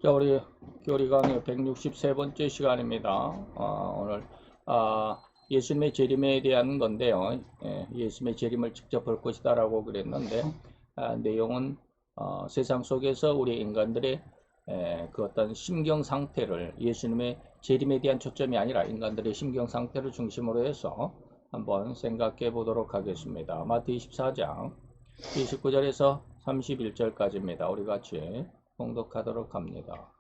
자, 우리 교리 강의 163번째 시간입니다. 오늘 예수님의 재림에 대한 건데요. 예수님의 재림을 직접 볼 것이다 라고 그랬는데, 내용은 세상 속에서 우리 인간들의 그 어떤 심경 상태를, 예수님의 재림에 대한 초점이 아니라 인간들의 심경 상태를 중심으로 해서 한번 생각해 보도록 하겠습니다. 마태 24장 29절에서 31절까지입니다. 우리 같이 봉독하도록 합니다.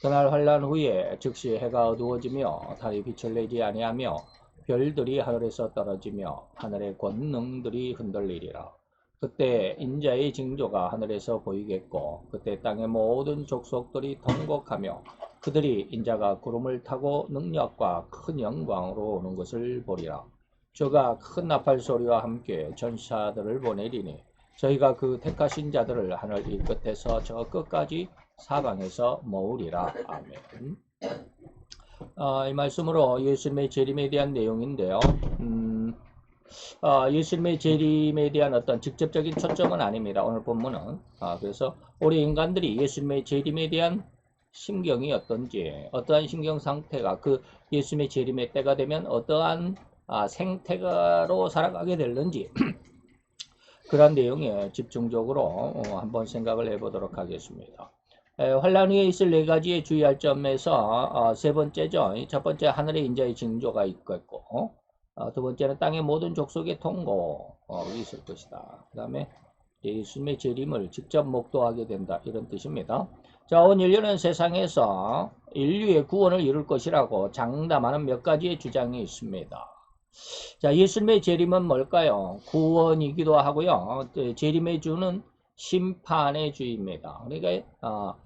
그날 환란 후에 즉시 해가 어두워지며 달이 빛을 내지 아니하며 별들이 하늘에서 떨어지며 하늘의 권능들이 흔들리리라. 그때 인자의 징조가 하늘에서 보이겠고 그때 땅의 모든 족속들이 통곡하며 그들이 인자가 구름을 타고 능력과 큰 영광으로 오는 것을 보리라. 주가 큰 나팔 소리와 함께 전사들을 보내리니 저희가 그 택하신 자들을 하늘 이 끝에서 저 끝까지 사방에서 모으리라. 아멘. 이 말씀으로 예수님의 재림에 대한 내용인데요. 예수님의 재림에 대한 어떤 직접적인 초점은 아닙니다. 오늘 본문은. 그래서 우리 인간들이 예수님의 재림에 대한 심경이 어떤지, 어떠한 심경 상태가 그 예수님의 재림의 때가 되면 어떠한 생태가로 살아가게 될는지 그런 내용에 집중적으로 한번 생각을 해보도록 하겠습니다. 환란 후에 있을 네 가지의 주의할 점에서 세 번째죠. 첫 번째 하늘의 인자의 징조가 있겠고 두 번째는 땅의 모든 족속의 통곡이 있을 것이다. 그 다음에 예수님의 재림을 직접 목도하게 된다. 이런 뜻입니다. 자, 온 인류는 세상에서 인류의 구원을 이룰 것이라고 장담하는 몇 가지의 주장이 있습니다. 자, 예수님의 재림은 뭘까요? 구원이기도 하고요. 재림의 주는 심판의 주입니다. 그러니까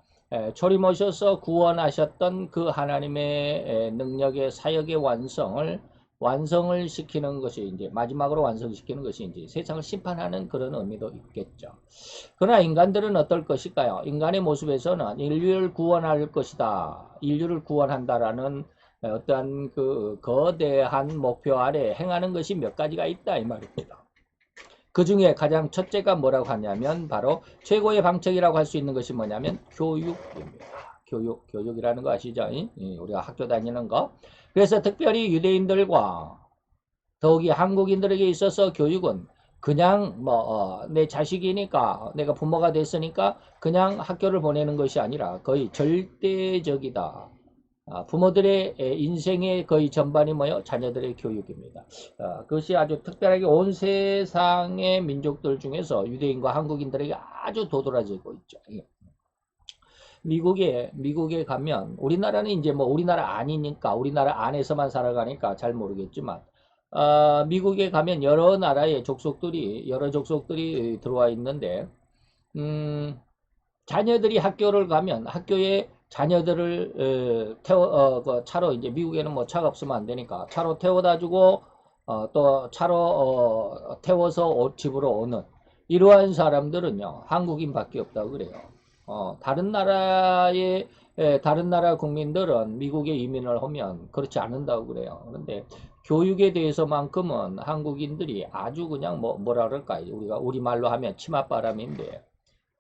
초림 오셔서 구원하셨던 그 하나님의 능력의 사역의 완성을 시키는 것이 이제 마지막으로 완성시키는 것이 이제 세상을 심판하는 그런 의미도 있겠죠. 그러나 인간들은 어떨 것일까요? 인간의 모습에서는 인류를 구원할 것이다. 인류를 구원한다라는 어떠한 그 거대한 목표 아래 행하는 것이 몇 가지가 있다 이 말입니다. 그 중에 가장 첫째가 뭐라고 하냐면 바로 최고의 방책이라고 할 수 있는 것이 뭐냐면 교육입니다. 교육이라는 거 아시죠? 우리가 학교 다니는 거. 그래서 특별히 유대인들과 더욱이 한국인들에게 있어서 교육은 그냥 내 자식이니까 내가 부모가 됐으니까 그냥 학교를 보내는 것이 아니라 거의 절대적이다. 부모들의 인생의 거의 전반이 뭐요? 자녀들의 교육입니다. 그것이 아주 특별하게 온 세상의 민족들 중에서 유대인과 한국인들에게 아주 도드라지고 있죠. 미국에 가면 우리나라는 이제 뭐 우리나라 아니니까 우리나라 안에서만 살아가니까 잘 모르겠지만 미국에 가면 여러 나라의 족속들이 여러 족속들이 들어와 있는데 자녀들이 학교를 가면 학교에 자녀들을 차로 이제 미국에는 뭐 차가 없으면 안 되니까 차로 태워다 주고 또 차로 태워서 집으로 오는 이러한 사람들은요 한국인밖에 없다고 그래요. 다른 나라 국민들은 미국에 이민을 하면 그렇지 않는다고 그래요. 그런데 교육에 대해서만큼은 한국인들이 아주 그냥 뭐라 그럴까요? 우리가 우리말로 하면 치맛바람인데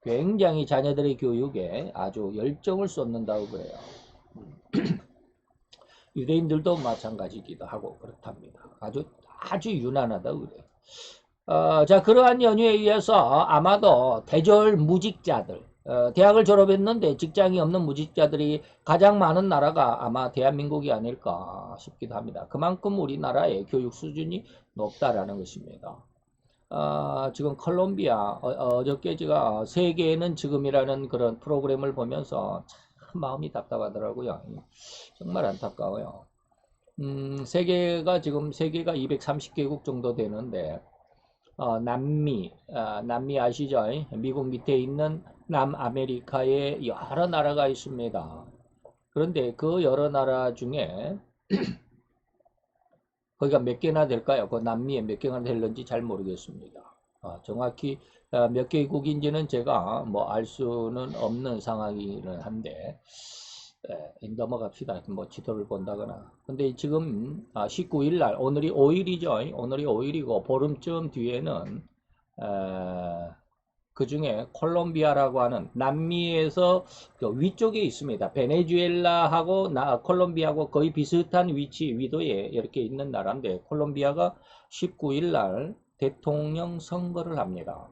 굉장히 자녀들의 교육에 아주 열정을 쏟는다고 그래요. 유대인들도 마찬가지이기도 하고 그렇답니다. 아주 유난하다고 그래요. 자, 그러한 연유에 의해서 아마도 대졸 무직자들, 대학을 졸업했는데 직장이 없는 무직자들이 가장 많은 나라가 아마 대한민국이 아닐까 싶기도 합니다. 그만큼 우리나라의 교육 수준이 높다라는 것입니다. 지금 콜롬비아 어저께 제가 세계에는 지금이라는 그런 프로그램을 보면서 참 마음이 답답하더라고요. 정말 안타까워요. 세계가 230개국 정도 되는데 남미 아시죠? 미국 밑에 있는 남아메리카에 여러 나라가 있습니다. 그런데 그 여러 나라 중에 거기가 몇 개나 될까요? 그 남미에 몇 개나 될는지 잘 모르겠습니다. 정확히 몇 개국인지는 제가 뭐 알 수는 없는 상황이긴 한데 넘어갑시다. 뭐 지도를 본다거나. 근데 지금 19일 날 오늘이 5일이죠. 오늘이 5일이고 보름쯤 뒤에는 그 중에 콜롬비아라고 하는 남미에서 그 위쪽에 있습니다. 베네수엘라하고 콜롬비아하고 거의 비슷한 위도에 이렇게 있는 나라인데, 콜롬비아가 19일 날 대통령 선거를 합니다.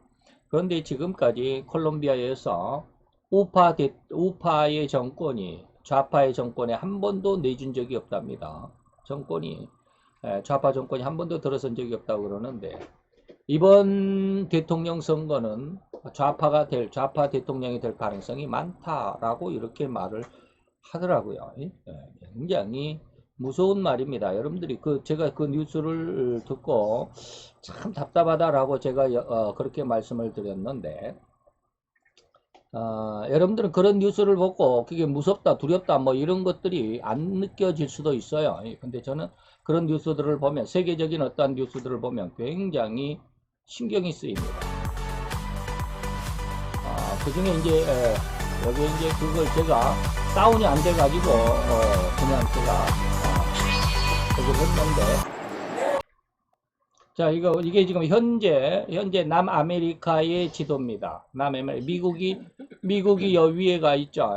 그런데 지금까지 콜롬비아에서 우파의 정권이 좌파의 정권에 한 번도 내준 적이 없답니다. 좌파 정권이 한 번도 들어선 적이 없다고 그러는데, 이번 대통령 선거는 좌파 대통령이 될 가능성이 많다라고 이렇게 말을 하더라고요. 굉장히 무서운 말입니다. 여러분들이 제가 그 뉴스를 듣고 참 답답하다라고 제가 그렇게 말씀을 드렸는데, 여러분들은 그런 뉴스를 보고 그게 무섭다, 두렵다 뭐 이런 것들이 안 느껴질 수도 있어요. 근데 저는 그런 뉴스들을 보면, 세계적인 어떠한 뉴스들을 보면 굉장히 신경이 쓰입니다. 그 중에 이제 여기 이제 그걸 제가 다운이 안 돼가지고 그냥 제가 그걸 했는데, 자, 이게 지금 현재 남아메리카의 지도입니다. 미국이 여 위에가 있죠.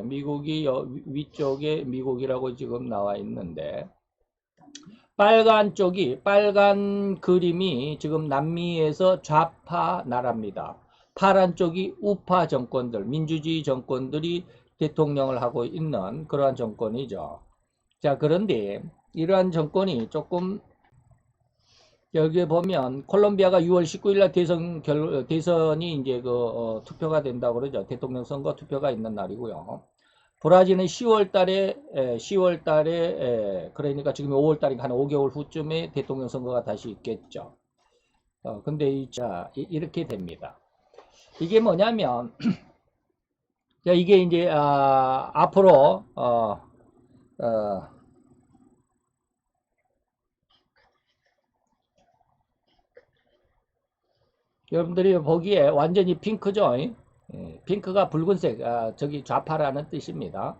미국이 위쪽에 미국이라고 지금 나와 있는데, 빨간 그림이 지금 남미에서 좌파 나라입니다. 파란 쪽이 우파 정권들, 민주주의 정권들이 대통령을 하고 있는 그러한 정권이죠. 자, 그런데 이러한 정권이 조금, 여기에 보면 콜롬비아가 6월 19일 날 대선이 이제 투표가 된다고 그러죠. 대통령 선거 투표가 있는 날이고요. 브라질은 10월 달에 그러니까 지금 5월 달이니까 한 5개월 후쯤에 대통령 선거가 다시 있겠죠. 근데 이렇게 됩니다. 이게 뭐냐면, 이게 이제 앞으로 여러분들이 보기에 완전히 핑크죠. 핑크가 붉은색, 저기 좌파라는 뜻입니다.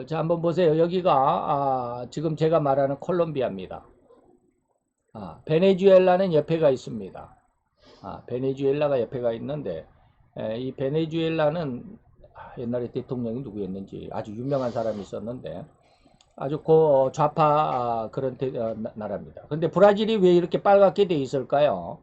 자, 한번 보세요. 여기가 지금 제가 말하는 콜롬비아입니다. 베네수엘라는 옆에가 있습니다. 베네수엘라가 옆에가 있는데, 이 베네수엘라는 옛날에 대통령이 누구였는지 아주 유명한 사람이 있었는데, 아주 좌파 그런 나라입니다. 근데 브라질이 왜 이렇게 빨갛게 돼 있을까요?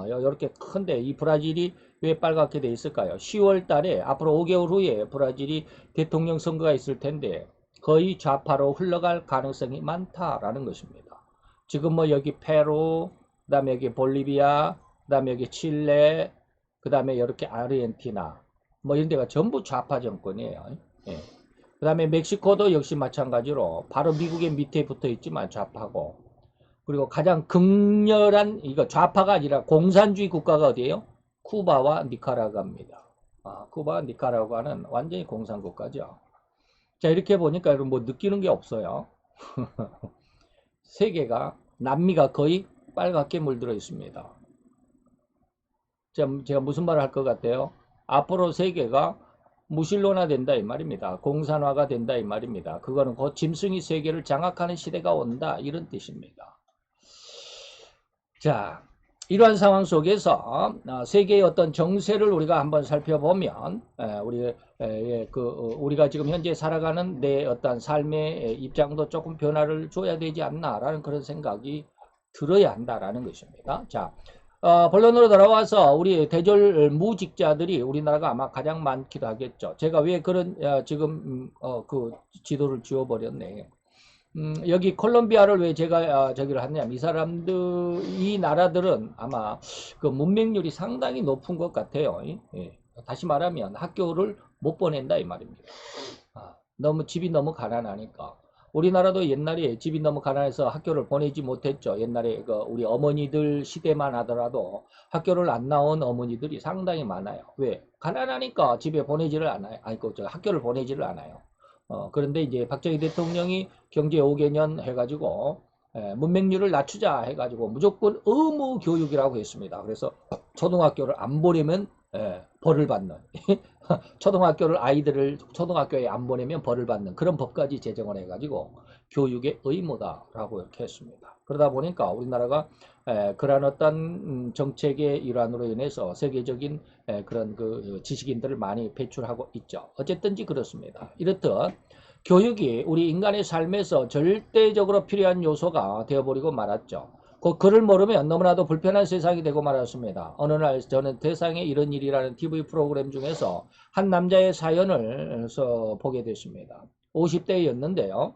이렇게 큰데 이 브라질이 왜 빨갛게 돼 있을까요? 10월 달에 앞으로 5개월 후에 브라질이 대통령 선거가 있을 텐데, 거의 좌파로 흘러갈 가능성이 많다라는 것입니다. 지금 뭐 여기 페루, 그 다음에 여기 볼리비아, 그 다음에 여기 칠레, 그 다음에 이렇게 아르헨티나, 뭐 이런 데가 전부 좌파 정권이에요. 그 다음에 멕시코도 역시 마찬가지로 바로 미국의 밑에 붙어 있지만 좌파고, 그리고 가장 극렬한, 이거 좌파가 아니라 공산주의 국가가 어디예요? 쿠바와 니카라과입니다. 쿠바와 니카라과는 완전히 공산국가죠. 자, 이렇게 보니까 여러분 뭐 느끼는 게 없어요. 세계가, 남미가 거의 빨갛게 물들어 있습니다. 제가 무슨 말을 할 것 같아요? 앞으로 세계가 무신론화 된다 이 말입니다. 공산화가 된다 이 말입니다. 그거는 곧 짐승이 세계를 장악하는 시대가 온다 이런 뜻입니다. 자, 이러한 상황 속에서 세계의 어떤 정세를 우리가 한번 살펴보면, 우리가 지금 현재 살아가는 내 어떤 삶의 입장도 조금 변화를 줘야 되지 않나라는 그런 생각이 들어야 한다라는 것입니다. 자, 본론으로 돌아와서 우리 대졸 무직자들이 우리나라가 아마 가장 많기도 하겠죠. 제가 왜 그런 지금 그 지도를 지워버렸네. 여기 콜롬비아를 왜 제가 저기를 하냐면, 이 나라들은 아마 그 문맹률이 상당히 높은 것 같아요. 다시 말하면 학교를 못 보낸다 이 말입니다. 집이 너무 가난하니까. 우리나라도 옛날에 집이 너무 가난해서 학교를 보내지 못했죠. 옛날에 우리 어머니들 시대만 하더라도 학교를 안 나온 어머니들이 상당히 많아요. 왜? 가난하니까 집에 보내지를 않아요. 학교를 보내지를 않아요. 그런데 이제 박정희 대통령이 경제 5개년 해가지고 문맹률을 낮추자 해가지고 무조건 의무 교육이라고 했습니다. 그래서 초등학교를 안 보내면 벌을 받는 초등학교에 안 보내면 벌을 받는 그런 법까지 제정을 해가지고 교육의 의무다라고 이렇게 했습니다. 그러다 보니까 우리나라가 그러한 어떤 정책의 일환으로 인해서 세계적인 그런 그 지식인들을 많이 배출하고 있죠. 어쨌든지 그렇습니다. 이렇듯 교육이 우리 인간의 삶에서 절대적으로 필요한 요소가 되어버리고 말았죠. 그 글을 모르면 너무나도 불편한 세상이 되고 말았습니다. 어느 날 저는 세상에 이런 일이라는 TV 프로그램 중에서 한 남자의 사연을 보게 됐습니다. 50대였는데요.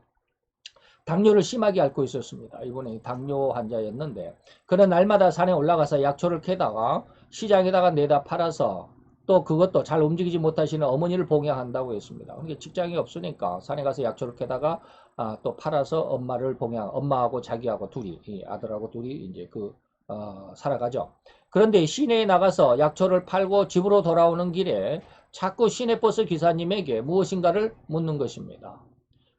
당뇨를 심하게 앓고 있었습니다. 이번에 당뇨 환자였는데 그는 날마다 산에 올라가서 약초를 캐다가 시장에다가 내다 팔아서 또 그것도 잘 움직이지 못하시는 어머니를 봉양한다고 했습니다. 그러니까 직장이 없으니까 산에 가서 약초를 캐다가 또 팔아서 엄마를 엄마하고 자기하고 둘이 아들하고 둘이 이제 살아가죠. 그런데 시내에 나가서 약초를 팔고 집으로 돌아오는 길에 자꾸 시내버스 기사님에게 무엇인가를 묻는 것입니다.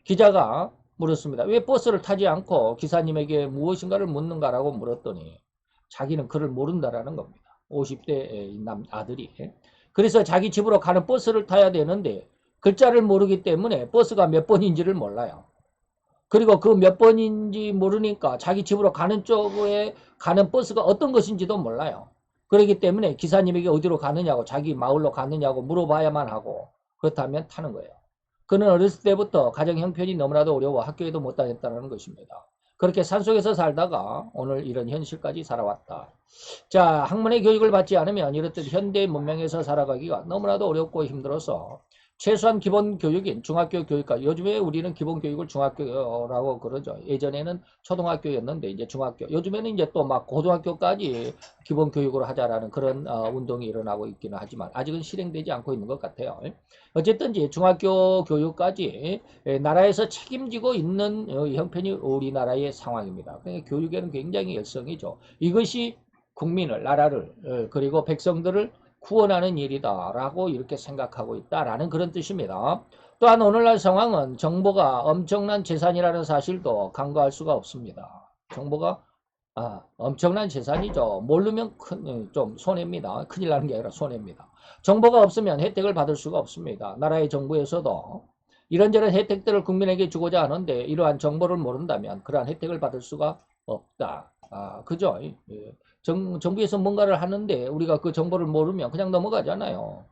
기자가 물었습니다. 왜 버스를 타지 않고 기사님에게 무엇인가를 묻는가라고 물었더니 자기는 그를 모른다라는 겁니다. 50대 아들이. 그래서 자기 집으로 가는 버스를 타야 되는데 글자를 모르기 때문에 버스가 몇 번인지를 몰라요. 그리고 그 몇 번인지 모르니까 자기 집으로 가는 쪽에 가는 버스가 어떤 것인지도 몰라요. 그렇기 때문에 기사님에게 어디로 가느냐고 자기 마을로 가느냐고 물어봐야만 하고 그렇다면 타는 거예요. 그는 어렸을 때부터 가정 형편이 너무나도 어려워 학교에도 못 다녔다는 것입니다. 그렇게 산속에서 살다가 오늘 이런 현실까지 살아왔다. 자, 학문의 교육을 받지 않으면 이렇듯 현대 문명에서 살아가기가 너무나도 어렵고 힘들어서 최소한 기본 교육인 중학교 교육까지 요즘에 우리는 기본 교육을 중학교라고 그러죠. 예전에는 초등학교였는데 이제 중학교 요즘에는 이제 또 막 고등학교까지 기본 교육으로 하자라는 그런 운동이 일어나고 있기는 하지만 아직은 실행되지 않고 있는 것 같아요. 어쨌든지 중학교 교육까지 나라에서 책임지고 있는 형편이 우리나라의 상황입니다. 그러니까 교육에는 굉장히 열성이죠. 이것이 국민을 나라를 그리고 백성들을 구원하는 일이다라고 이렇게 생각하고 있다라는 그런 뜻입니다. 또한 오늘날 상황은 정보가 엄청난 재산이라는 사실도 간과할 수가 없습니다. 정보가 엄청난 재산이죠. 모르면 좀 손해입니다. 큰일 나는 게 아니라 손해입니다. 정보가 없으면 혜택을 받을 수가 없습니다. 나라의 정부에서도 이런저런 혜택들을 국민에게 주고자 하는데 이러한 정보를 모른다면 그러한 혜택을 받을 수가 없다. 그죠? 정부에서 뭔가를 하는데 우리가 그 정보를 모르면 그냥 넘어가잖아요.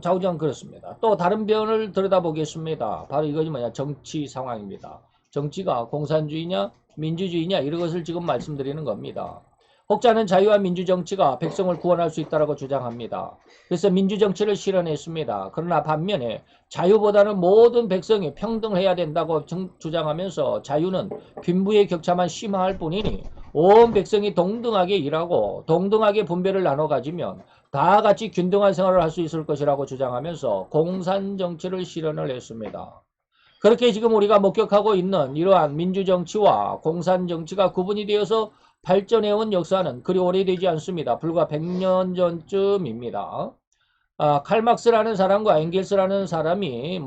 좌우지간 그렇습니다. 또 다른 변을 들여다보겠습니다. 바로 이것이 뭐냐? 정치 상황입니다. 정치가 공산주의냐 민주주의냐 이런 것을 지금 말씀드리는 겁니다. 혹자는 자유와 민주정치가 백성을 구원할 수 있다고 주장합니다. 그래서 민주정치를 실현했습니다. 그러나 반면에 자유보다는 모든 백성이 평등해야 된다고 주장하면서 자유는 빈부의 격차만 심화할 뿐이니 온 백성이 동등하게 일하고 동등하게 분배를 나눠 가지면 다 같이 균등한 생활을 할 수 있을 것이라고 주장하면서 공산정치를 실현을 했습니다. 그렇게 지금 우리가 목격하고 있는 이러한 민주정치와 공산정치가 구분이 되어서 발전해온 역사는 그리 오래되지 않습니다. 불과 100년 전쯤입니다. 칼막스라는 사람과 엥겔스라는 사람이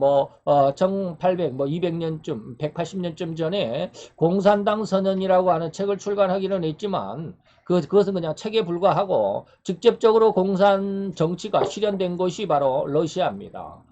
1800, 200년쯤, 180년쯤 전에 공산당 선언이라고 하는 책을 출간하기는 했지만 그것은 그냥 책에 불과하고 직접적으로 공산 정치가 실현된 것이 바로 러시아입니다.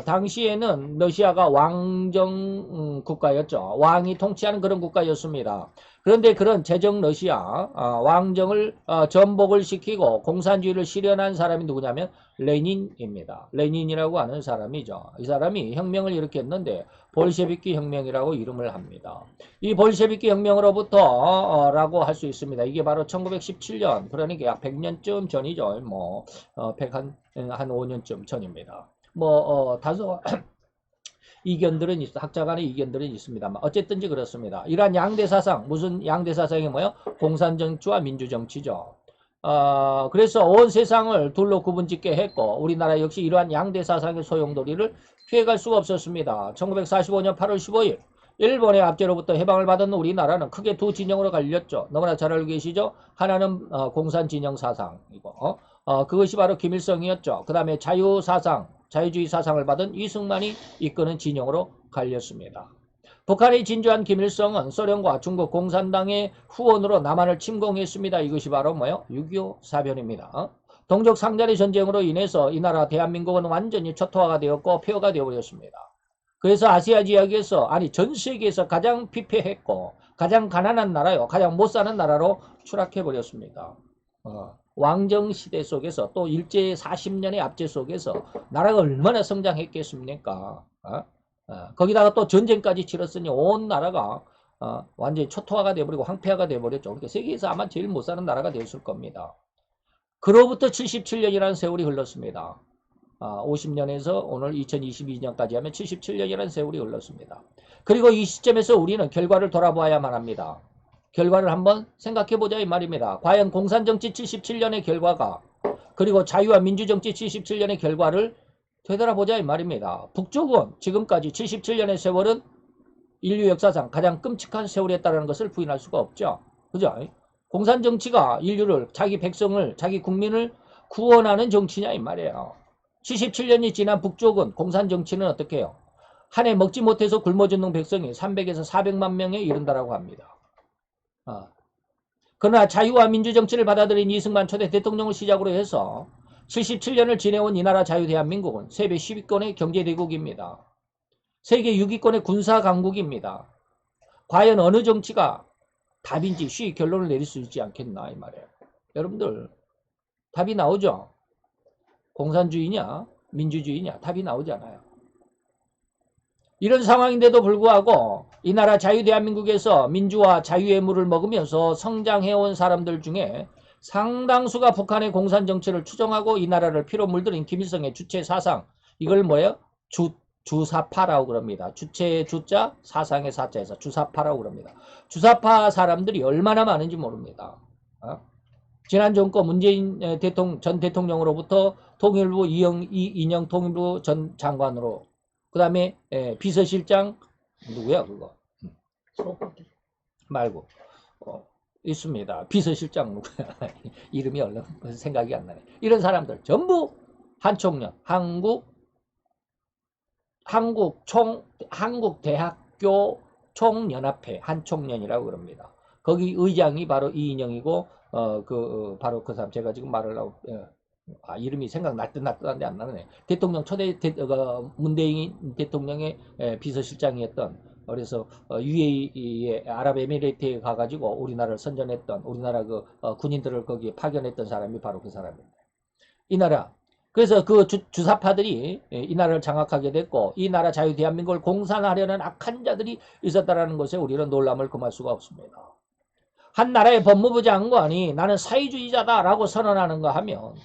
당시에는 러시아가 왕정 국가였죠. 왕이 통치하는 그런 국가였습니다. 그런데 그런 제정 러시아 왕정을 전복을 시키고 공산주의를 실현한 사람이 누구냐면 레닌입니다. 레닌이라고 하는 사람이죠. 이 사람이 혁명을 일으켰는데 볼셰비키 혁명이라고 이름을 합니다. 이 볼셰비키 혁명으로부터 라고 할 수 있습니다. 이게 바로 1917년 그러니까 약 100년쯤 전이죠. 한 5년쯤 전입니다. 다소 이견들은 학자 간의 이견들은 있습니다만 어쨌든지 그렇습니다. 이러한 양대 사상 무슨 양대 사상이 뭐요? 공산정치와 민주정치죠. 그래서 온 세상을 둘로 구분짓게 했고 우리나라 역시 이러한 양대 사상의 소용돌이를 피해갈 수가 없었습니다. 1945년 8월 15일 일본의 압제로부터 해방을 받은 우리나라는 크게 두 진영으로 갈렸죠. 너무나 잘 알고 계시죠? 하나는 공산 진영 사상이고 그것이 바로 김일성이었죠. 그 다음에 자유사상 자유주의 사상을 받은 이승만이 이끄는 진영으로 갈렸습니다. 북한이 진주한 김일성은 소련과 중국 공산당의 후원으로 남한을 침공했습니다. 이것이 바로 뭐요? 6.25 사변입니다. 동족 상잔의 전쟁으로 인해서 이 나라 대한민국은 완전히 초토화가 되었고 폐허가 되어버렸습니다. 그래서 아시아 지역에서 아니 전 세계에서 가장 피폐했고 가장 가난한 나라요. 가장 못 사는 나라로 추락해 버렸습니다. 왕정 시대 속에서 또 일제 40년의 압제 속에서 나라가 얼마나 성장했겠습니까? 거기다가 또 전쟁까지 치렀으니 온 나라가 완전히 초토화가 돼버리고 황폐화가 돼버렸죠. 그러니까 세계에서 아마 제일 못 사는 나라가 되었을 겁니다. 그로부터 77년이라는 세월이 흘렀습니다. 50년에서 오늘 2022년까지 하면 77년이라는 세월이 흘렀습니다. 그리고 이 시점에서 우리는 결과를 돌아보아야만 합니다. 결과를 한번 생각해보자 이 말입니다. 과연 공산정치 77년의 결과가 그리고 자유와 민주정치 77년의 결과를 되돌아보자 이 말입니다. 북쪽은 지금까지 77년의 세월은 인류 역사상 가장 끔찍한 세월이었다는 것을 부인할 수가 없죠. 그죠? 공산정치가 인류를 자기 백성을 자기 국민을 구원하는 정치냐 이 말이에요. 77년이 지난 북쪽은 공산정치는 어떻게 해요? 한 해 먹지 못해서 굶어 죽는 백성이 300에서 400만 명에 이른다라고 합니다. 그러나 자유와 민주정치를 받아들인 이승만 초대 대통령을 시작으로 해서 77년을 지내온 이 나라 자유 대한민국은 세계 10위권의 경제대국입니다. 세계 6위권의 군사강국입니다. 과연 어느 정치가 답인지 쉬이 결론을 내릴 수 있지 않겠나 이 말이에요. 여러분들 답이 나오죠? 공산주의냐 민주주의냐 답이 나오잖아요. 이런 상황인데도 불구하고 이 나라 자유대한민국에서 민주와 자유의 물을 먹으면서 성장해온 사람들 중에 상당수가 북한의 공산정치를 추종하고 이 나라를 피로 물들인 김일성의 주체 사상 이걸 뭐예요? 주사파라고 그럽니다. 주체의 주자 사상의 사자에서 주사파라고 그럽니다. 주사파 사람들이 얼마나 많은지 모릅니다. 지난 정권 문재인 전 대통령으로부터 통일부 이인영 통일부 전 장관으로 그 다음에 비서실장 누구야 그거 말고 있습니다. 비서실장 누구야 이름이 얼른 생각이 안 나네. 이런 사람들 전부 한총련 한국대학교 총연합회 한총련이라고 그럽니다. 거기 의장이 바로 이인영이고 바로 그 사람 제가 지금 말을 하고 이름이 생각날 듯 한데 안 나네. 대통령 초대 문재인 대통령의 비서실장이었던 그래서 UAE의 아랍에미레이트에 가가지고 우리나라를 선전했던 우리나라 그 군인들을 거기에 파견했던 사람이 바로 그 사람입니다. 이 나라 그래서 그 주사파들이 이 나라를 장악하게 됐고 이 나라 자유 대한민국을 공산하려는 악한 자들이 있었다는 것에 우리는 놀람을 금할 수가 없습니다. 한 나라의 법무부 장관이 나는 사회주의자다라고 선언하는가 하면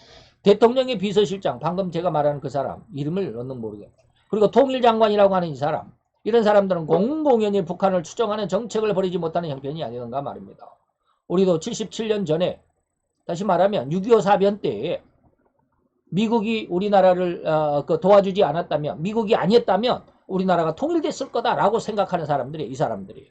대통령의 비서실장 방금 제가 말하는 그 사람 이름을 얻는 모르겠어요. 그리고 통일장관이라고 하는 이 사람 이런 사람들은 공공연히 북한을 추종하는 정책을 벌이지 못하는 형편이 아니던가 말입니다. 우리도 77년 전에 다시 말하면 6.25 사변 때에 미국이 우리나라를 도와주지 않았다면 미국이 아니었다면 우리나라가 통일됐을 거다라고 생각하는 사람들이 이 사람들이.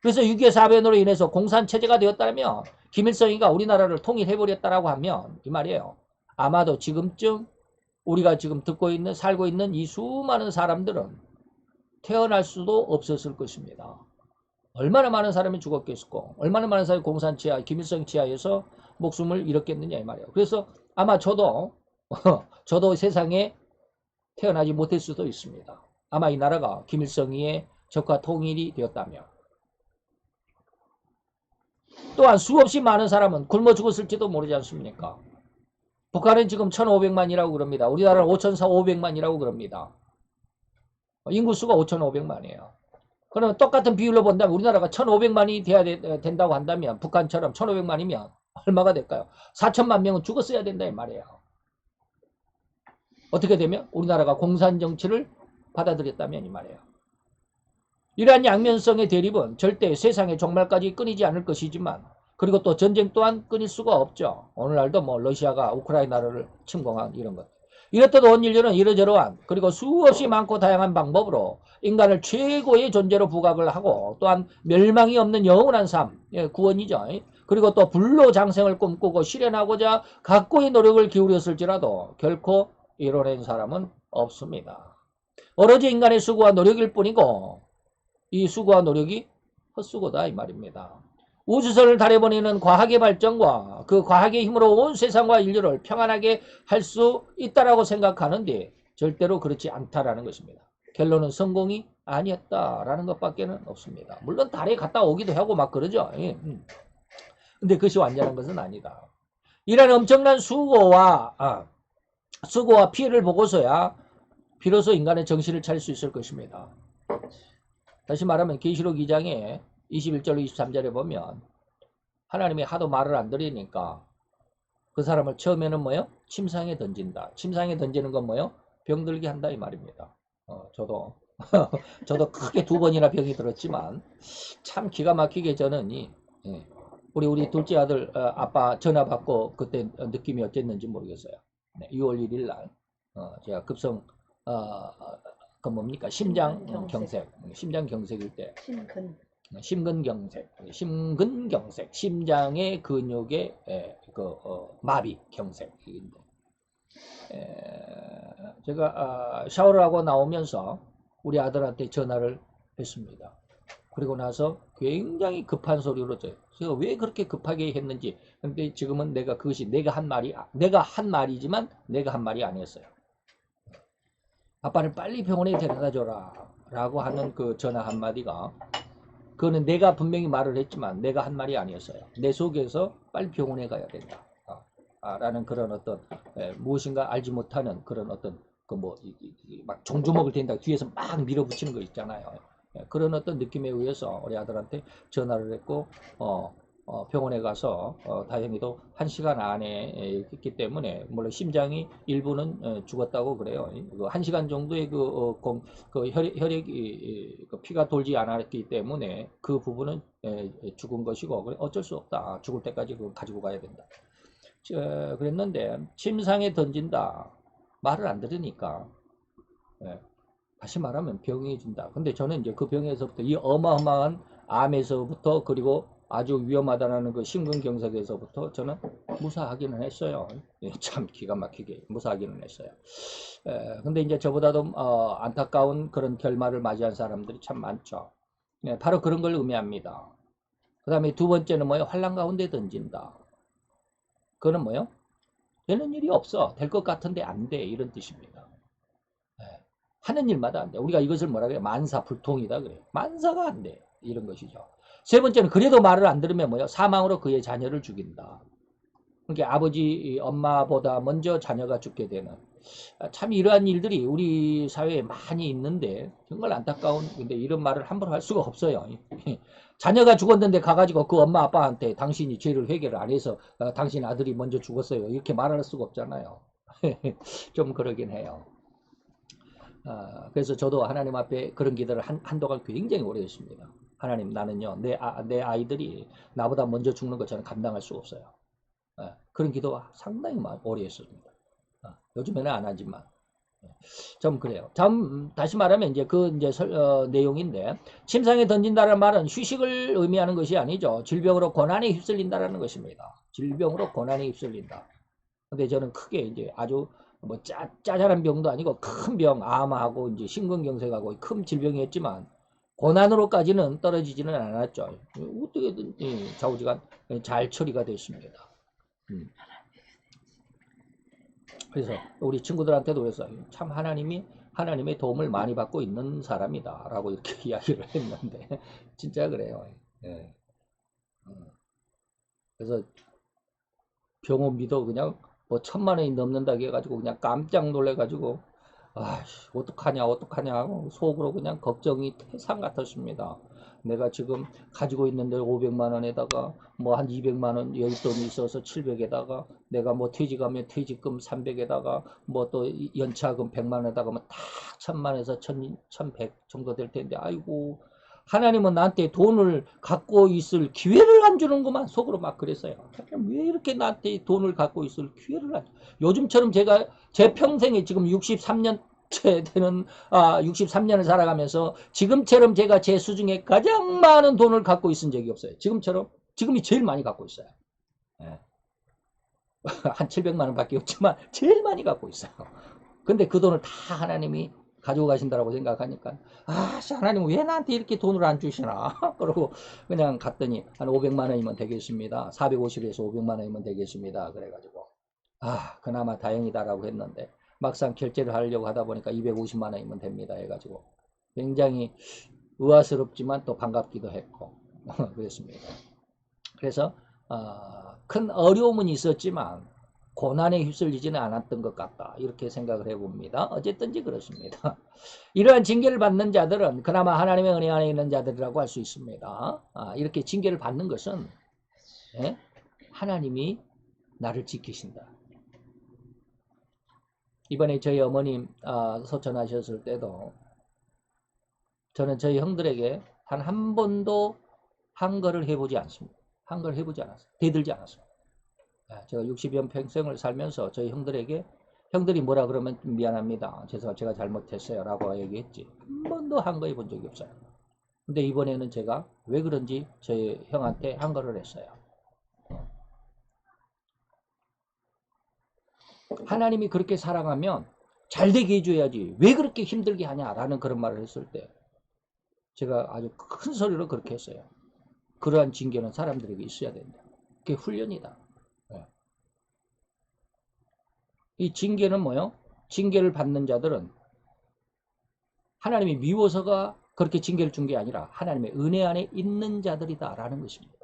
그래서 6.25 사변으로 인해서 공산체제가 되었다면 김일성이가 우리나라를 통일해버렸다라고 하면 이 말이에요. 아마도 지금쯤 우리가 지금 듣고 있는 살고 있는 이 수많은 사람들은 태어날 수도 없었을 것입니다. 얼마나 많은 사람이 죽었겠고 얼마나 많은 사람이 공산 치하 김일성 치하에서 목숨을 잃었겠느냐 이 말이에요. 그래서 아마 저도 세상에 태어나지 못할 수도 있습니다. 아마 이 나라가 김일성이의 적화 통일이 되었다면 또한 수없이 많은 사람은 굶어 죽었을지도 모르지 않습니까? 북한은 지금 1500만이라고 그럽니다. 우리나라는 5400만이라고 그럽니다. 인구수가 5500만이에요. 그러면 똑같은 비율로 본다면 우리나라가 1500만이 돼야 된다고 한다면 북한처럼 1500만이면 얼마가 될까요? 4000만 명은 죽었어야 된다 이 말이에요. 어떻게 되면 우리나라가 공산정치를 받아들였다면 이 말이에요. 이러한 양면성의 대립은 절대 세상의 종말까지 끊이지 않을 것이지만 그리고 또 전쟁 또한 끊일 수가 없죠. 오늘날도 뭐 러시아가 우크라이나를 침공한 이런 것. 이렇듯 온 인류는 이러저러한 그리고 수없이 많고 다양한 방법으로 인간을 최고의 존재로 부각을 하고 또한 멸망이 없는 영원한 삶, 구원이죠. 그리고 또 불로장생을 꿈꾸고 실현하고자 각고의 노력을 기울였을지라도 결코 이뤄낸 사람은 없습니다. 오로지 인간의 수고와 노력일 뿐이고 이 수고와 노력이 헛수고다 이 말입니다. 우주선을 달에 보내는 과학의 발전과 그 과학의 힘으로 온 세상과 인류를 평안하게 할 수 있다라고 생각하는데 절대로 그렇지 않다라는 것입니다. 결론은 성공이 아니었다라는 것밖에는 없습니다. 물론 달에 갔다 오기도 하고 막 그러죠. 예. 근데 그것이 완전한 것은 아니다. 이런 엄청난 수고와 피해를 보고서야 비로소 인간의 정신을 차릴 수 있을 것입니다. 다시 말하면 계시록 2장에 21절로 23절에 보면 하나님이 하도 말을 안 들으니까 그 사람을 처음에는 뭐요? 침상에 던진다. 침상에 던지는 건 뭐요? 병들게 한다 이 말입니다. 저도 저도 크게 2번이나 병이 들었지만 참 기가 막히게 저는 우리 둘째 아들 아빠 전화 받고 그때 느낌이 어땠는지 모르겠어요. 6월 1일 날 제가 급성 그 뭡니까 심장경색 심장경색일 때 심근경색 심장의 근육의 마비 경색인데 제가 샤워를 하고 나오면서 우리 아들한테 전화를 했습니다. 그리고 나서 굉장히 급한 소리로 제가 왜 그렇게 급하게 했는지. 근데 지금은 그것이 내가 한 말이지만 내가 한 말이 아니었어요. 아빠를 빨리 병원에 데려다 줘라 라고 하는 그 전화 한마디가 그거는 내가 분명히 말을 했지만 내가 한 말이 아니었어요. 내 속에서 빨리 병원에 가야 된다 라는 그런 어떤 무엇인가 알지 못하는 그런 어떤 막 종주먹을 댄다 뒤에서 막 밀어붙이는 거 있잖아요. 그런 어떤 느낌에 의해서 우리 아들한테 전화를 했고 병원에 가서 다행히도 1시간 안에 했기 때문에 물론 심장이 일부는 죽었다고 그래요. 1시간 정도의 혈액이 피가 돌지 않았기 때문에 그 부분은 죽은 것이고 어쩔 수 없다. 죽을 때까지 그걸 가지고 가야 된다. 그랬는데 침상에 던진다. 말을 안 들으니까 다시 말하면 병해진다. 근데 저는 이제 그 병에서부터 이 어마어마한 암에서부터 그리고 아주 위험하다는 그 심근경색에서부터 저는 무사하기는 했어요. 참 기가 막히게 무사하기는 했어요. 근데 이제 저보다도 안타까운 그런 결말을 맞이한 사람들이 참 많죠. 바로 그런 걸 의미합니다. 그 다음에 2번째는 뭐예요? 환란 가운데 던진다. 그거는 뭐예요? 되는 일이 없어. 될 것 같은데 안 돼. 이런 뜻입니다. 하는 일마다 안 돼. 우리가 이것을 뭐라 그래요? 만사불통이다 그래요. 만사가 안 돼. 이런 것이죠. 3번째는 그래도 말을 안 들으면 뭐예요? 사망으로 그의 자녀를 죽인다. 그러니까 아버지, 엄마보다 먼저 자녀가 죽게 되는. 참 이러한 일들이 우리 사회에 많이 있는데 정말 안타까운, 근데 이런 말을 함부로 할 수가 없어요. 자녀가 죽었는데 가가지고 그 엄마 아빠한테 당신이 죄를 회개를 안 해서 당신 아들이 먼저 죽었어요. 이렇게 말할 수가 없잖아요. 좀 그러긴 해요. 그래서 저도 하나님 앞에 그런 기도를 한동안 굉장히 오래 했습니다. 하나님, 나는요 내 아이들이 나보다 먼저 죽는 것 저는 감당할 수 없어요. 그런 기도 상당히 오래 했습니다. 요즘에는 안 하지만 좀 그래요. 다시 말하면 이제 내용인데 침상에 던진다는 말은 휴식을 의미하는 것이 아니죠. 질병으로 고난에 휩쓸린다라는 것입니다. 질병으로 고난에 휩쓸린다. 근데 저는 크게 이제 아주 짜잘한 병도 아니고 큰 병, 암하고 이제 심근경색하고 큰 질병이었지만 고난으로까지는 떨어지지는 않았죠. 어떻게든 좌우지간 잘 처리가 됐습니다. 그래서 우리 친구들한테도 그래서 참 하나님의 도움을 많이 받고 있는 사람이다 라고 이렇게 이야기를 했는데 진짜 그래요. 예. 그래서 병원비도 그냥 1,000만 원이 넘는다고 해가지고 그냥 깜짝 놀래가지고 어떡하냐 속으로 그냥 걱정이 태산 같았습니다. 내가 지금 가지고 있는 데 500만 원에다가 뭐 한 200만 원 여윳돈이 있어서 700에다가 내가 뭐 퇴직하면 퇴직금 300에다가 뭐 또 연차금 100만 원에다가 뭐 다 1,000만 원에서 1,100 정도 될 텐데 아이고 하나님은 나한테 돈을 갖고 있을 기회를 안 주는구만 속으로 막 그랬어요. 왜 이렇게 나한테 돈을 갖고 있을 기회를 안 줘? 요즘처럼 제가 제 평생에 지금 63년째 되는 63년을 살아가면서 지금처럼 제가 제 수중에 가장 많은 돈을 갖고 있은 적이 없어요. 지금이 제일 많이 갖고 있어요. 네. 한 700만 원밖에 없지만 제일 많이 갖고 있어요. 근데 그 돈을 다 하나님이 가지고 가신다고 생각하니까 하나님 왜 나한테 이렇게 돈을 안 주시나 그러고 그냥 갔더니 한 500만 원이면 되겠습니다. 450에서 500만 원이면 되겠습니다. 그래가지고 그나마 다행이다라고 했는데 막상 결제를 하려고 하다 보니까 250만 원이면 됩니다 해가지고 굉장히 의아스럽지만 또 반갑기도 했고 그랬습니다. 그래서 큰 어려움은 있었지만 고난에 휩쓸리지는 않았던 것 같다 이렇게 생각을 해봅니다. 어쨌든지 그렇습니다. 이러한 징계를 받는 자들은 그나마 하나님의 은혜 안에 있는 자들이라고 할 수 있습니다. 이렇게 징계를 받는 것은 하나님이 나를 지키신다. 이번에 저희 어머님 소천하셨을 때도 저는 저희 형들에게 단 한 번도 한거를 해보지 않습니다. 한거를 해보지 않았어요. 대들지 않았어요. 제가 60여 평생을 살면서 저희 형들에게 형들이 뭐라 그러면 미안합니다. 제가 잘못했어요 라고 얘기했지. 한 번도 한거 해본 적이 없어요. 근데 이번에는 제가 왜 그런지 저희 형한테 한거를 했어요. 하나님이 그렇게 사랑하면 잘 되게 해줘야지 왜 그렇게 힘들게 하냐라는 그런 말을 했을 때 제가 아주 큰 소리로 그렇게 했어요. 그러한 징계는 사람들에게 있어야 된다. 그게 훈련이다. 이 징계는 뭐요? 징계를 받는 자들은 하나님이 미워서가 그렇게 징계를 준 게 아니라 하나님의 은혜 안에 있는 자들이다라는 것입니다.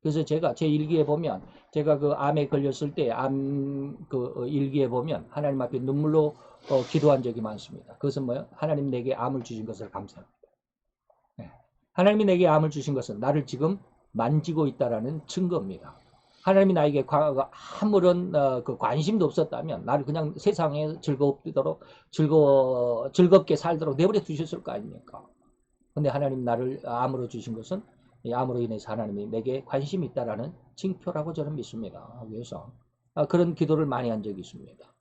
그래서 제가 제 일기에 보면 제가 그 암에 걸렸을 때 암 그 일기에 보면 하나님 앞에 눈물로 기도한 적이 많습니다. 그것은 뭐요? 하나님 내게 암을 주신 것을 감사합니다. 하나님이 내게 암을 주신 것은 나를 지금 만지고 있다라는 증거입니다. 하나님이 나에게 아무런 그 관심도 없었다면 나를 그냥 세상에 즐겁게 살도록 내버려 두셨을 거 아닙니까? 근데 하나님 나를 암으로 주신 것은 이 암으로 인해서 하나님이 내게 관심이 있다라는 징표라고 저는 믿습니다. 그래서 그런 기도를 많이 한 적이 있습니다.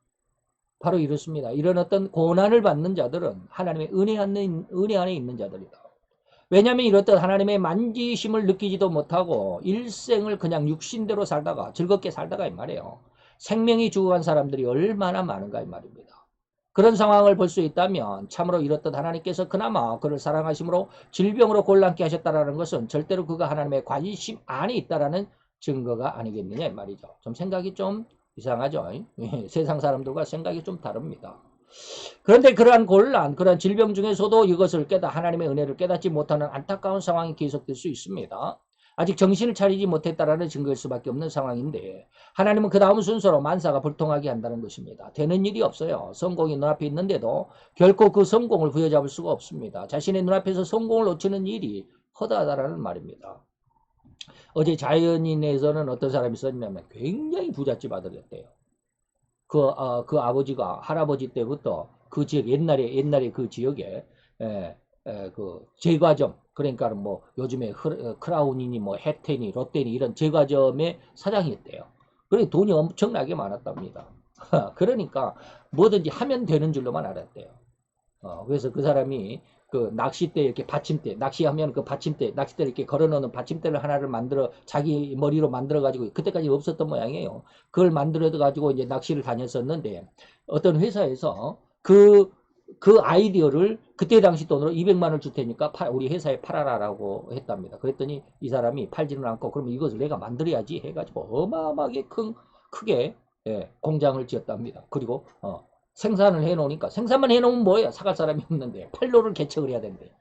바로 이렇습니다. 이런 어떤 고난을 받는 자들은 하나님의 은혜 안에 있는 자들이다. 왜냐하면 이렇듯 하나님의 만지심을 느끼지도 못하고 일생을 그냥 육신대로 살다가 즐겁게 살다가 이 말이에요. 생명이 죽어간 사람들이 얼마나 많은가 이 말입니다. 그런 상황을 볼 수 있다면 참으로 이렇듯 하나님께서 그나마 그를 사랑하심으로 질병으로 곤란케 하셨다는 것은 절대로 그가 하나님의 관심 안에 있다는 증거가 아니겠느냐 이 말이죠. 좀 생각이 좀 이상하죠. 세상 사람들과 생각이 좀 다릅니다. 그런데 그러한 곤란, 그러한 질병 중에서도 이것을 하나님의 은혜를 깨닫지 못하는 안타까운 상황이 계속될 수 있습니다. 아직 정신을 차리지 못했다라는 증거일 수밖에 없는 상황인데 하나님은 그 다음 순서로 만사가 불통하게 한다는 것입니다. 되는 일이 없어요. 성공이 눈앞에 있는데도 결코 그 성공을 부여잡을 수가 없습니다. 자신의 눈앞에서 성공을 놓치는 일이 허다하다라는 말입니다. 어제 자연인에서는 어떤 사람이 썼냐면 굉장히 부잣집 아들이었대요. 그 아버지가 할아버지 때부터 그 지역 옛날에 그 지역에 그 제과점 그러니까 뭐 요즘에 크라운이니 뭐 혜태니 롯데니 이런 제과점의 사장이었대요. 그래 돈이 엄청나게 많았답니다. 그러니까 뭐든지 하면 되는 줄로만 알았대요. 그래서 그 사람이 그 낚싯대 이렇게 받침대 낚시하면 그 받침대 낚싯대를 이렇게 걸어놓는 받침대를 하나를 만들어 자기 머리로 만들어 가지고 그때까지 없었던 모양이에요. 그걸 만들어 가지고 이제 낚시를 다녔었는데 어떤 회사에서 그 아이디어를 그때 당시 돈으로 200만 원을 줄 테니까 우리 회사에 팔아라라고 했답니다. 그랬더니 이 사람이 팔지는 않고 그러면 이것을 내가 만들어야지 해가지고 어마어마하게 크게 공장을 지었답니다. 그리고 생산을 해놓으니까 생산만 해놓으면 뭐예요? 사갈 사람이 없는데 판로를 개척을 해야 된대.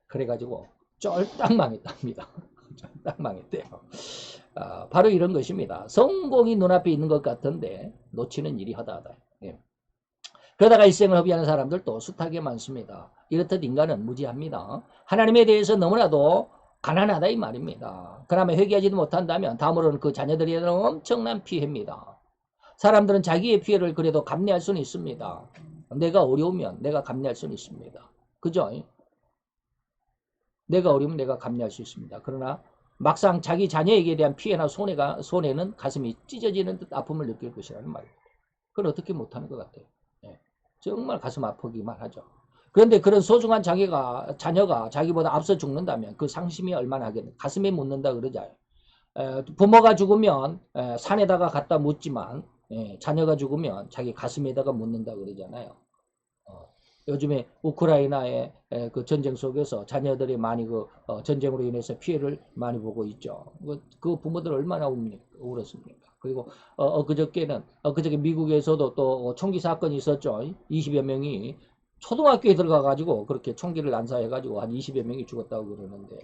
그래가지고 쫄딱 망했답니다. 쫄딱 망했대요. 바로 이런 것입니다. 성공이 눈앞에 있는 것 같은데 놓치는 일이 허다하다. 그러다가 일생을 허비하는 사람들도 숱하게 많습니다. 이렇듯 인간은 무지합니다. 하나님에 대해서 너무나도 가난하다 이 말입니다. 그나마 회개하지도 못한다면 다음으로는 그 자녀들에게는 엄청난 피해입니다. 사람들은 자기의 피해를 그래도 감내할 수는 있습니다. 내가 어려우면 내가 감내할 수는 있습니다. 그죠? 내가 어려우면 내가 감내할 수 있습니다. 그러나 막상 자기 자녀에게 대한 피해나 손해는 가슴이 찢어지는 듯 아픔을 느낄 것이라는 말입니다. 그걸 어떻게 못하는 것 같아요. 정말 가슴 아프기만 하죠. 그런데 그런 소중한 자녀가 자기보다 앞서 죽는다면 그 상심이 얼마나 하겠나. 가슴에 묻는다 그러잖아요. 부모가 죽으면 산에다가 갖다 묻지만 자녀가 죽으면 자기 가슴에다가 묻는다 그러잖아요. 요즘에 우크라이나의 그 전쟁 속에서 자녀들이 많이 전쟁으로 인해서 피해를 많이 보고 있죠. 그 부모들 얼마나 울었습니까? 그리고 엊그저께 미국에서도 또 총기 사건이 있었죠. 20여 명이 초등학교에 들어가 가지고 그렇게 총기를 난사해 가지고 한 20여 명이 죽었다고 그러는데,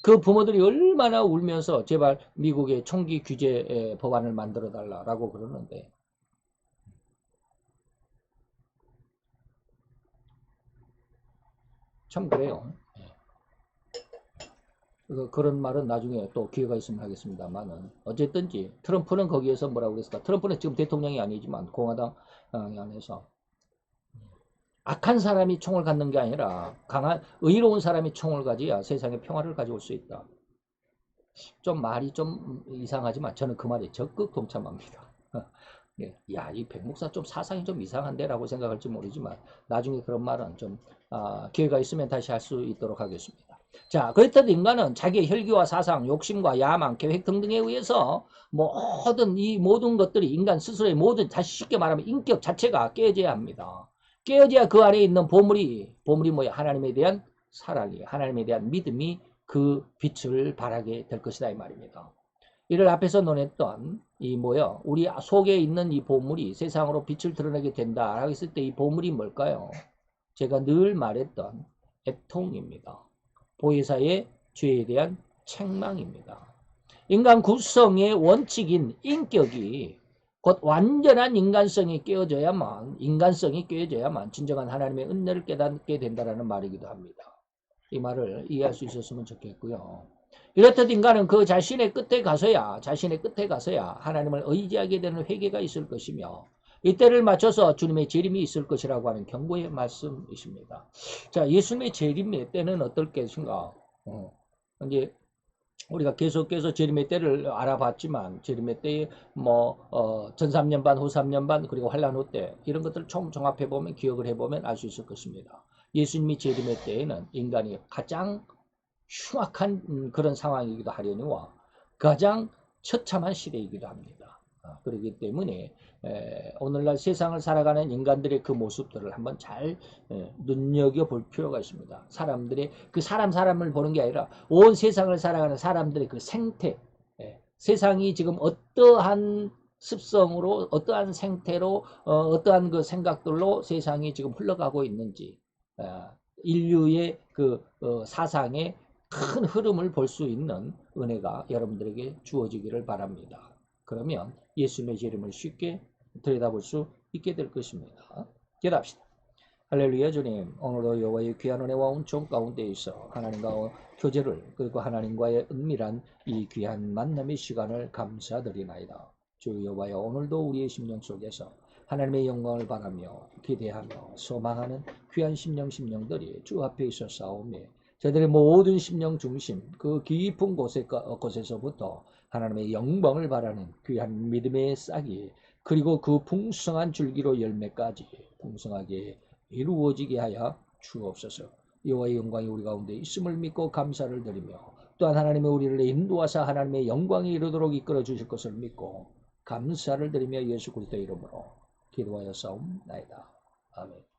그 부모들이 얼마나 울면서 제발 미국의 총기 규제 법안을 만들어 달라라고 그러는데, 참 그래요. 그런 말은 나중에 또 기회가 있으면 하겠습니다만은, 어쨌든지 트럼프는 거기에서 뭐라고 그랬을까? 트럼프는 지금 대통령이 아니지만 공화당 안에서 악한 사람이 총을 갖는 게 아니라 강한 의로운 사람이 총을 가져야 세상에 평화를 가져올 수 있다. 좀 말이 좀 이상하지만 저는 그 말에 적극 동참합니다. 예, 야, 이 백목사 좀 사상이 좀 이상한데라고 생각할지 모르지만 나중에 그런 말은 좀 기회가 있으면 다시 할 수 있도록 하겠습니다. 자, 그랬더니 인간은 자기의 혈기와 사상, 욕심과 야망, 계획 등등에 의해서 이 모든 것들이 인간 스스로의 모든, 다시 쉽게 말하면 인격 자체가 깨어져야 합니다. 깨어져야 그 안에 있는 보물이 뭐야? 하나님에 대한 사랑이, 하나님에 대한 믿음이 그 빛을 발하게 될 것이다 이 말입니다. 이를 앞에서 논했던 우리 속에 있는 이 보물이 세상으로 빛을 드러내게 된다라고 했을 때 이 보물이 뭘까요? 제가 늘 말했던 애통입니다. 보혜사의 죄에 대한 책망입니다. 인간 구성의 원칙인 인격이 곧 완전한 인간성이 깨어져야만 진정한 하나님의 은혜를 깨닫게 된다는 말이기도 합니다. 이 말을 이해할 수 있었으면 좋겠고요. 이렇듯 인간은 그 자신의 끝에 가서야 하나님을 의지하게 되는 회개가 있을 것이며, 이때를 맞춰서 주님의 재림이 있을 것이라고 하는 경고의 말씀이십니다. 자, 예수님의 재림의 때는 어떨 것인가? 이제 우리가 계속해서 재림의 때를 알아봤지만, 재림의 때에 전 3년 반, 후 3년 반, 그리고 환란 후 때, 이런 것들을 총 종합해보면, 기억을 해보면 알 수 있을 것입니다. 예수님이 재림의 때에는 인간이 가장 흉악한 그런 상황이기도 하려니와 가장 처참한 시대이기도 합니다. 그렇기 때문에 오늘날 세상을 살아가는 인간들의 그 모습들을 한번 잘 눈여겨볼 필요가 있습니다. 사람들의 그 사람을 보는 게 아니라 온 세상을 살아가는 사람들의 그 생태, 세상이 지금 어떠한 습성으로, 어떠한 생태로, 어떠한 그 생각들로 세상이 지금 흘러가고 있는지, 인류의 그 사상의 큰 흐름을 볼 수 있는 은혜가 여러분들에게 주어지기를 바랍니다. 그러면 예수님의 재림을 쉽게 들여다볼 수 있게 될 것입니다. 기도합시다. 할렐루야. 주님, 오늘도 여호와의 귀한 은혜와 은총 가운데 있어 하나님과 교제를, 그리고 하나님과의 은밀한 이 귀한 만남의 시간을 감사드리나이다. 주 여호와여, 오늘도 우리의 심령 속에서 하나님의 영광을 바라며 기대하며 소망하는 귀한 심령들이 주 앞에 있어 싸우며, 저들의 모든 심령 중심, 그 깊은 곳에서부터 하나님의 영광을 바라는 귀한 믿음의 싹이, 그리고 그 풍성한 줄기로 열매까지 풍성하게 이루어지게 하여 주옵소서. 여호와의 영광이 우리 가운데 있음을 믿고 감사를 드리며, 또한 하나님의 우리를 인도하사 하나님의 영광이 이루도록 이끌어 주실 것을 믿고 감사를 드리며 예수 그리스도의 이름으로 기도하여 싸움나이다. 아멘.